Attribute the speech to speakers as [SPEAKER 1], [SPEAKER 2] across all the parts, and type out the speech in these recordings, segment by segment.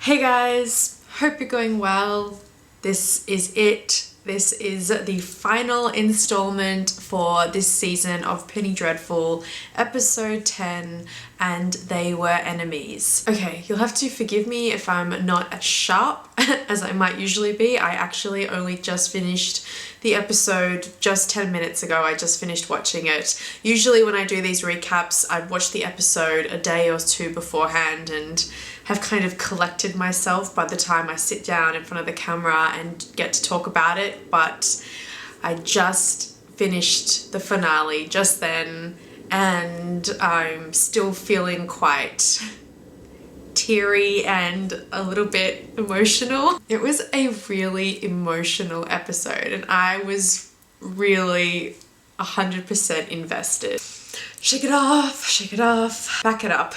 [SPEAKER 1] Hey guys, hope you're going well. This is it. This is the final installment for this season of Penny Dreadful, episode 10, and They Were Enemies. Okay, you'll have to forgive me if I'm not as sharp as I might usually be. I actually only just finished the episode just 10 minutes ago. I just finished watching it. Usually when I do these recaps, I'd watch the episode a day or two beforehand and have kind of collected myself by the time I sit down in front of the camera and get to talk about it, but I just finished the finale just then and I'm still feeling quite teary and a little bit emotional. It was a really emotional episode and I was really 100% invested. Shake it off, back it up.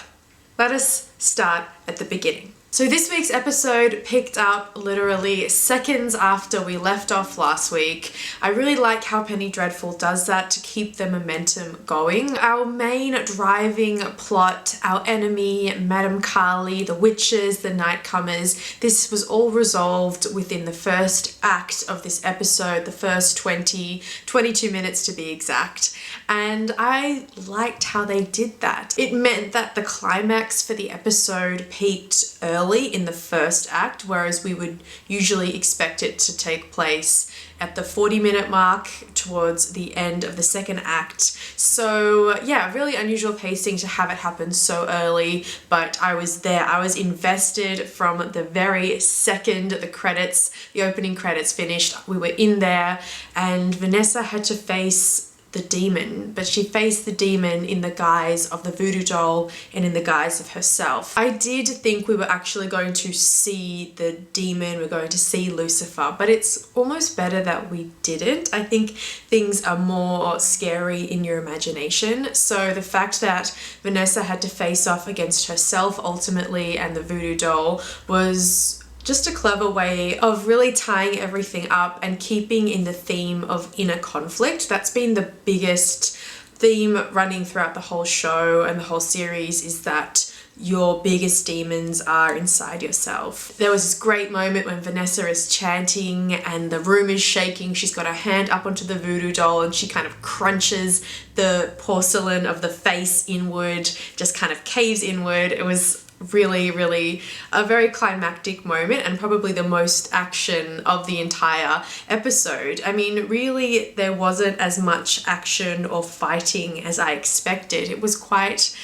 [SPEAKER 1] Let us start at the beginning. So this week's episode picked up literally seconds after we left off last week. I really like how Penny Dreadful does that to keep the momentum going. Our main driving plot, our enemy, Madame Carly, the witches, the nightcomers, this was all resolved within the first act of this episode, the first 22 minutes to be exact. And I liked how they did that. It meant that the climax for the episode peaked early in the first act, whereas we would usually expect it to take place at the 40-minute mark towards the end of the second act. So yeah, really unusual pacing to have it happen so early, but I was there. I was invested from the very second the opening credits finished. We were in there and Vanessa had to face the demon, but she faced the demon in the guise of the voodoo doll and in the guise of herself. I did think we were actually going to see the demon, we're going to see Lucifer, but it's almost better that we didn't. I think things are more scary in your imagination. So the fact that Vanessa had to face off against herself ultimately and the voodoo doll was just a clever way of really tying everything up and keeping in the theme of inner conflict. That's been the biggest theme running throughout the whole show and the whole series, is that your biggest demons are inside yourself. There was this great moment when Vanessa is chanting and the room is shaking. She's got her hand up onto the voodoo doll and she kind of crunches the porcelain of the face inward, just kind of caves inward. It was really a very climactic moment and probably the most action of the entire episode. I mean, really there wasn't as much action or fighting as I expected. It was quite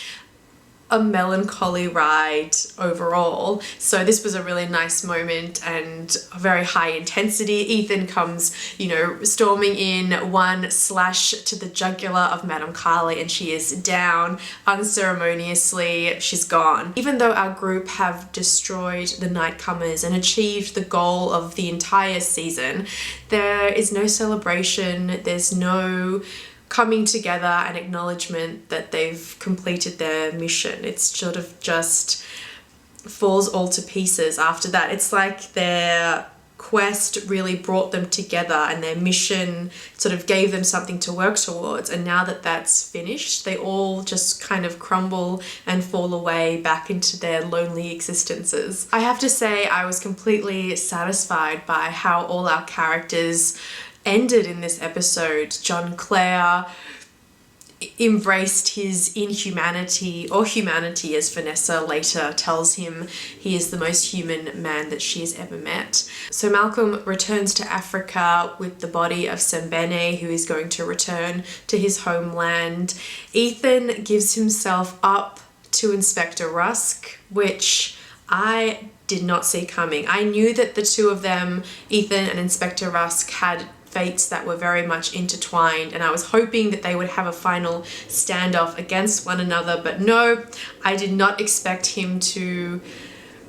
[SPEAKER 1] a melancholy ride overall. So this was a really nice moment and a very high intensity. Ethan comes, storming in, one slash to the jugular of Madame Carly and she is down unceremoniously. She's gone. Even though our group have destroyed the nightcomers and achieved the goal of the entire season, there is no celebration. There's no coming together and acknowledgement that they've completed their mission. It's sort of just falls all to pieces after that. It's like their quest really brought them together and their mission sort of gave them something to work towards, and now that that's finished, they all just kind of crumble and fall away back into their lonely existences. I have to say I was completely satisfied by how all our characters ended in this episode. John Clare embraced his inhumanity, or humanity as Vanessa later tells him. He is the most human man that she has ever met. So Malcolm returns to Africa with the body of Sembene, who is going to return to his homeland. Ethan gives himself up to Inspector Rusk, which I did not see coming. I knew that the two of them, Ethan and Inspector Rusk, had fates that were very much intertwined, and I was hoping that they would have a final standoff against one another, but no, I did not expect him to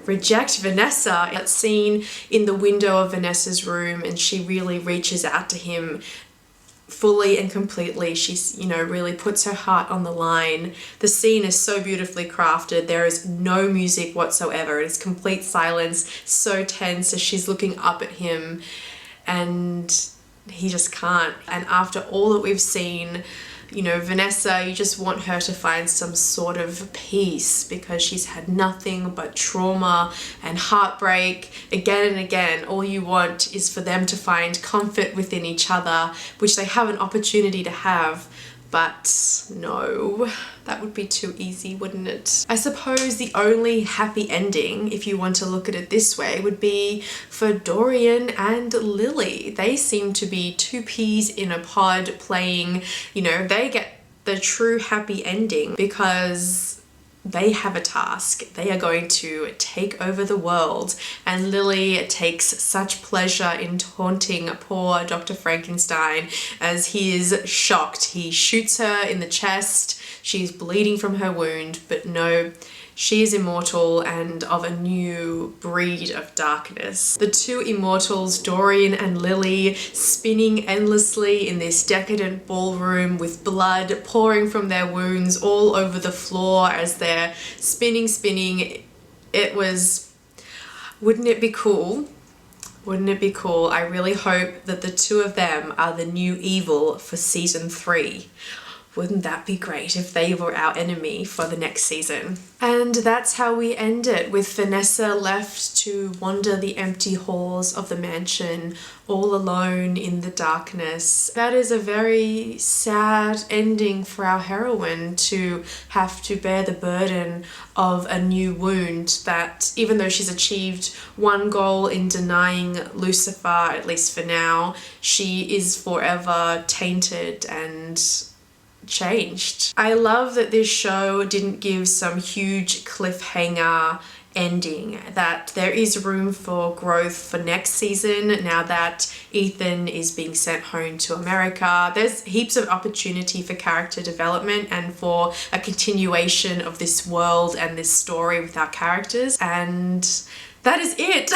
[SPEAKER 1] reject Vanessa. That scene in the window of Vanessa's room and she really reaches out to him fully and completely. She's, really puts her heart on the line. The scene is so beautifully crafted. There is no music whatsoever. It is complete silence, so tense as she's looking up at him and he just can't. And after all that we've seen, You know, Vanessa, you just want her to find some sort of peace because she's had nothing but trauma and heartbreak again and again. All you want is for them to find comfort within each other, which they have an opportunity to have. But no, that would be too easy, wouldn't it? I suppose the only happy ending, if you want to look at it this way, would be for Dorian and Lily. They seem to be two peas in a pod playing, you know, they get the true happy ending because they have a task. They are going to take over the world, and Lily takes such pleasure in taunting poor Dr. Frankenstein as he is shocked. He shoots her in the chest. She's bleeding from her wound, but no, she is immortal and of a new breed of darkness. The two immortals, Dorian and Lily, spinning endlessly in this decadent ballroom with blood pouring from their wounds all over the floor as they're spinning. It was... Wouldn't it be cool? Wouldn't it be cool? I really hope that the two of them are the new evil for season 3. Wouldn't that be great if they were our enemy for the next season? And that's how we end it, with Vanessa left to wander the empty halls of the mansion all alone in the darkness. That is a very sad ending for our heroine, to have to bear the burden of a new wound that, even though she's achieved one goal in denying Lucifer, at least for now, she is forever tainted and changed. I love that this show didn't give some huge cliffhanger ending, that there is room for growth for next season now that Ethan is being sent home to America. There's heaps of opportunity for character development and for a continuation of this world and this story with our characters, and that is it.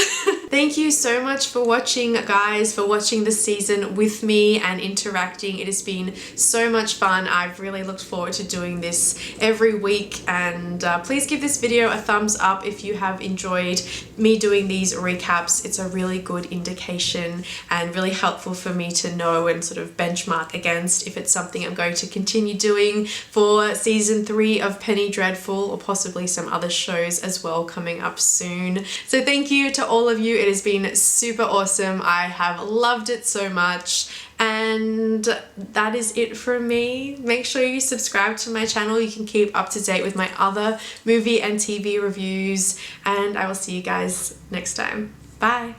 [SPEAKER 1] Thank you so much for watching, guys, for watching this season with me and interacting. It has been so much fun. I've really looked forward to doing this every week, and please give this video a thumbs up if you have enjoyed me doing these recaps. It's a really good indication and really helpful for me to know and sort of benchmark against if it's something I'm going to continue doing for season 3 of Penny Dreadful, or possibly some other shows as well coming up soon. So thank you to all of you. It has been super awesome. I have loved it so much. And that is it from me. Make sure you subscribe to my channel. You can keep up to date with my other movie and TV reviews. And I will see you guys next time. Bye.